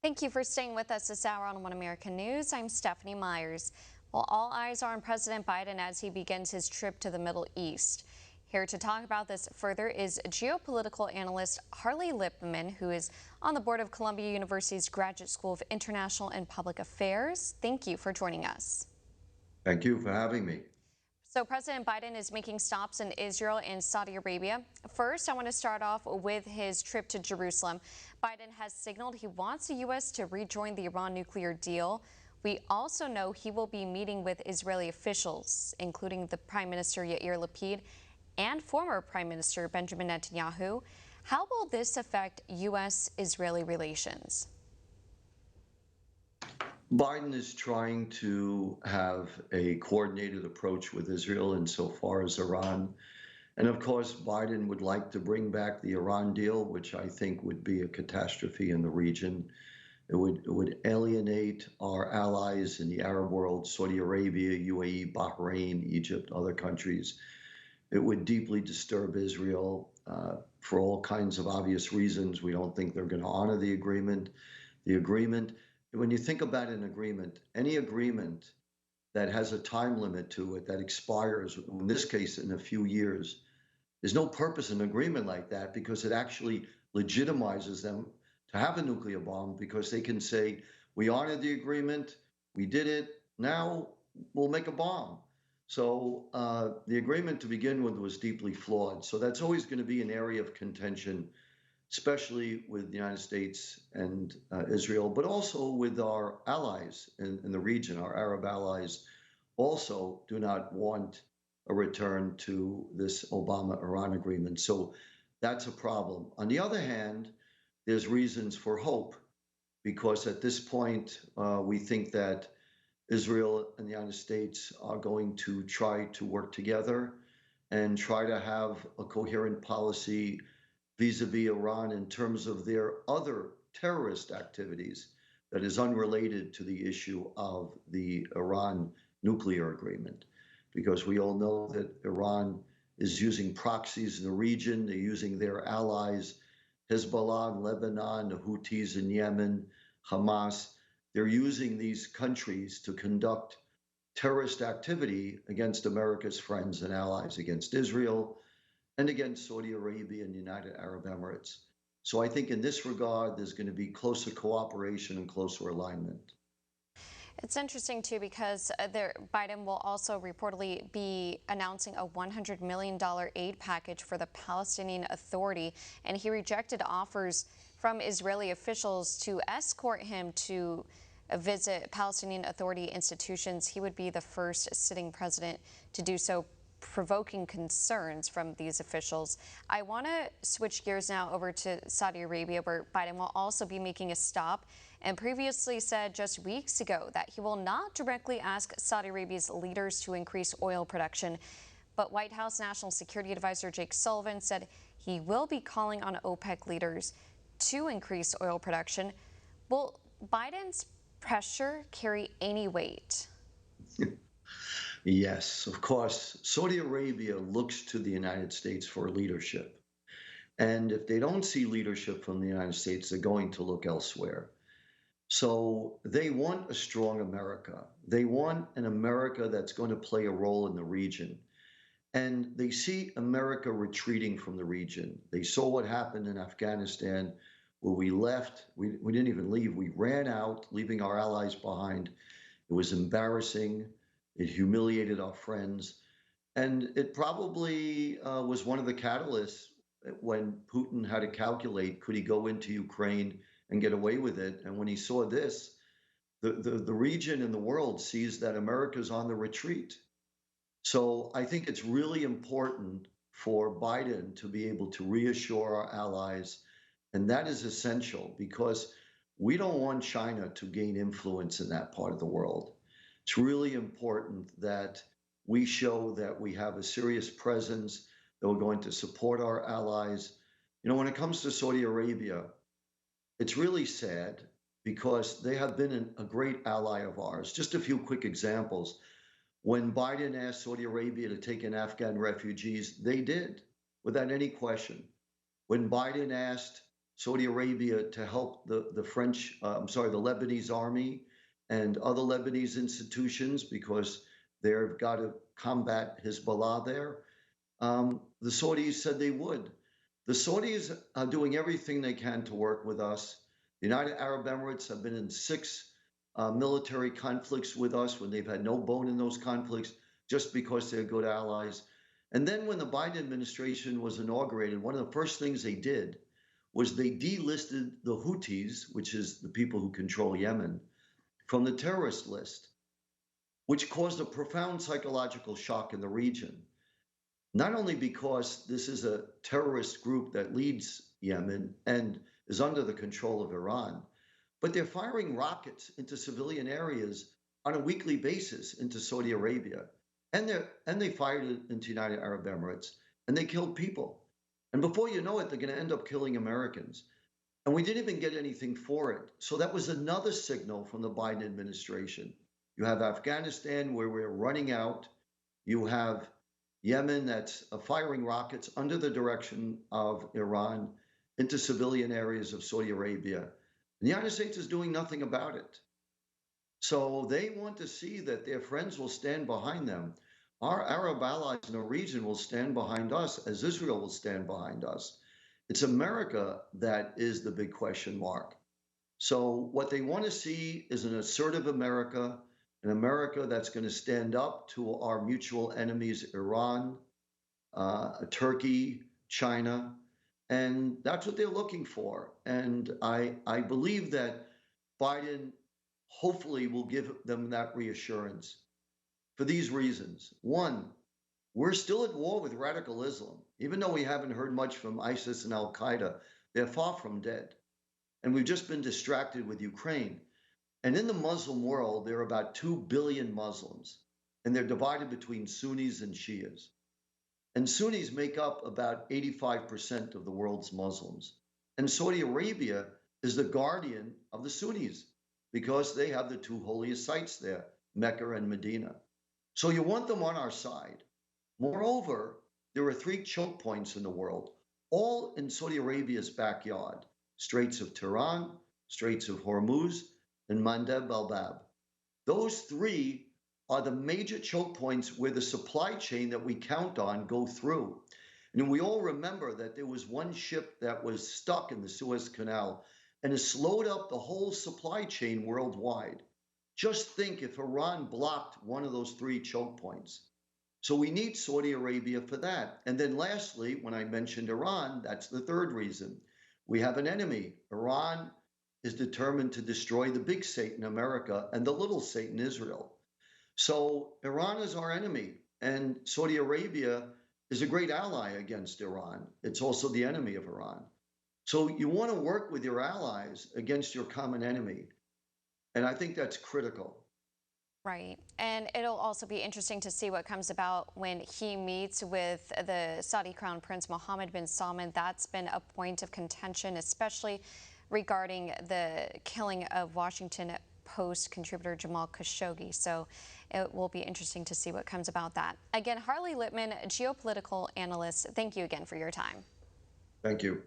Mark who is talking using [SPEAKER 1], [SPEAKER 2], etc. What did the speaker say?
[SPEAKER 1] Thank you for staying with us this hour on One American News. I'm Stephanie Meyers. Well, all eyes are on President Biden as he begins his trip to the Middle East. Here to talk about this further is geopolitical analyst Harley Lipman, who is on the board of Columbia University's Graduate School of International and Public Affairs. Thank you for joining us.
[SPEAKER 2] Thank you for having me.
[SPEAKER 1] So President Biden is making stops in Israel and Saudi Arabia. First, I want to start off with his trip to Jerusalem. Biden has signaled he wants the U.S. to rejoin the Iran nuclear deal. We also know he will be meeting with Israeli officials, including the Prime Minister Yair Lapid and former Prime Minister Benjamin Netanyahu. How will this affect U.S.-Israeli relations?
[SPEAKER 2] Biden is trying to have a coordinated approach with Israel insofar as Iran. And of course, Biden would like to bring back the Iran deal, which I think would be a catastrophe in the region. It would alienate our allies in the Arab world, Saudi Arabia, UAE, Bahrain, Egypt, other countries. It would deeply disturb Israel for all kinds of obvious reasons. We don't think they're going to honor the agreement. The agreement, when you think about an agreement, any agreement that has a time limit to it that expires, in this case, in a few years, there's no purpose in an agreement like that because it actually legitimizes them to have a nuclear bomb because they can say, we honored the agreement, we did it, now we'll make a bomb. So the agreement to begin with was deeply flawed. So that's always going to be an area of contention, especially with the United States and Israel, but also with our allies in the region. Our Arab allies also do not want a return to this Obama-Iran agreement. So that's a problem. On the other hand, there's reasons for hope because at this point, we think that Israel and the United States are going to try to work together and try to have a coherent policy vis-a-vis Iran in terms of their other terrorist activities that is unrelated to the issue of the Iran nuclear agreement. Because we all know that Iran is using proxies in the region, they're using their allies, Hezbollah in Lebanon, the Houthis in Yemen, Hamas. They're using these countries to conduct terrorist activity against America's friends and allies, against Israel, and against Saudi Arabia and the United Arab Emirates. So I think in this regard, there's going to be closer cooperation and closer alignment.
[SPEAKER 1] It's interesting, too, because Biden will also reportedly be announcing a $100 million aid package for the Palestinian Authority, and he rejected offers from Israeli officials to escort him to visit Palestinian Authority institutions. He would be the first sitting president to do so, provoking concerns from these officials. I want to switch gears now over to Saudi Arabia, where Biden will also be making a stop, and previously said just weeks ago that he will not directly ask Saudi Arabia's leaders to increase oil production. But White House National Security Advisor Jake Sullivan said he will be calling on OPEC leaders to increase oil production. Will Biden's pressure carry any weight?
[SPEAKER 2] Yes, of course. Saudi Arabia looks to the United States for leadership. And if they don't see leadership from the United States, they're going to look elsewhere. So they want a strong America. They want an America that's going to play a role in the region. And they see America retreating from the region. They saw what happened in Afghanistan, where we left. We didn't even leave. We ran out, leaving our allies behind. It was embarrassing. It humiliated our friends. And it probably was one of the catalysts when Putin had to calculate, could he go into Ukraine and get away with it? And when he saw this, the region and the world sees that America's on the retreat. So I think it's really important for Biden to be able to reassure our allies. And that is essential because we don't want China to gain influence in that part of the world. It's really important that we show that we have a serious presence, that we're going to support our allies. You know, when it comes to Saudi Arabia, it's really sad because they have been a great ally of ours. Just a few quick examples. When Biden asked Saudi Arabia to take in Afghan refugees, they did without any question. When Biden asked Saudi Arabia to help the the Lebanese army and other Lebanese institutions because they've got to combat Hezbollah there. The Saudis said they would. The Saudis are doing everything they can to work with us. The United Arab Emirates have been in 6 military conflicts with us when they've had no bone in those conflicts just because they're good allies. And then when the Biden administration was inaugurated, one of the first things they did was they delisted the Houthis, which is the people who control Yemen, from the terrorist list, which caused a profound psychological shock in the region. Not only because this is a terrorist group that leads Yemen and is under the control of Iran, but they're firing rockets into civilian areas on a weekly basis into Saudi Arabia. And they fired it into United Arab Emirates, and they killed people. And before you know it, they're going to end up killing Americans. And we didn't even get anything for it. So that was another signal from the Biden administration. You have Afghanistan, where we're running out. You have Yemen that's firing rockets under the direction of Iran into civilian areas of Saudi Arabia. The United States is doing nothing about it. So they want to see that their friends will stand behind them. Our Arab allies in the region will stand behind us as Israel will stand behind us. It's America that is the big question mark. So what they want to see is an assertive America, an America that's going to stand up to our mutual enemies, Iran, Turkey, China, and that's what they're looking for. And I believe that Biden hopefully will give them that reassurance for these reasons. One, we're still at war with radical Islam. Even though we haven't heard much from ISIS and Al Qaeda, they're far from dead. And we've just been distracted with Ukraine. And in the Muslim world, there are about 2 billion Muslims, and they're divided between Sunnis and Shias. And Sunnis make up about 85% of the world's Muslims. And Saudi Arabia is the guardian of the Sunnis because they have the 2 holiest sites there, Mecca and Medina. So you want them on our side. Moreover, there are 3 choke points in the world, all in Saudi Arabia's backyard: Straits of Tiran, Straits of Hormuz, and Mandeb al-Bab. Those 3 are the major choke points where the supply chain that we count on go through. And we all remember that there was one ship that was stuck in the Suez Canal and it slowed up the whole supply chain worldwide. Just think if Iran blocked one of those 3 choke points. So we need Saudi Arabia for that. And then lastly, when I mentioned Iran, that's the 3rd reason. We have an enemy. Iran is determined to destroy the big Satan, America, and the little Satan, Israel. So Iran is our enemy, and Saudi Arabia is a great ally against Iran. It's also the enemy of Iran. So you want to work with your allies against your common enemy. And I think that's critical.
[SPEAKER 1] Right. And it'll also be interesting to see what comes about when he meets with the Saudi Crown Prince Mohammed bin Salman. That's been a point of contention, especially regarding the killing of Washington Post contributor Jamal Khashoggi. So it will be interesting to see what comes about that. Again, Harley Littman, geopolitical analyst, thank you again for your time.
[SPEAKER 2] Thank you.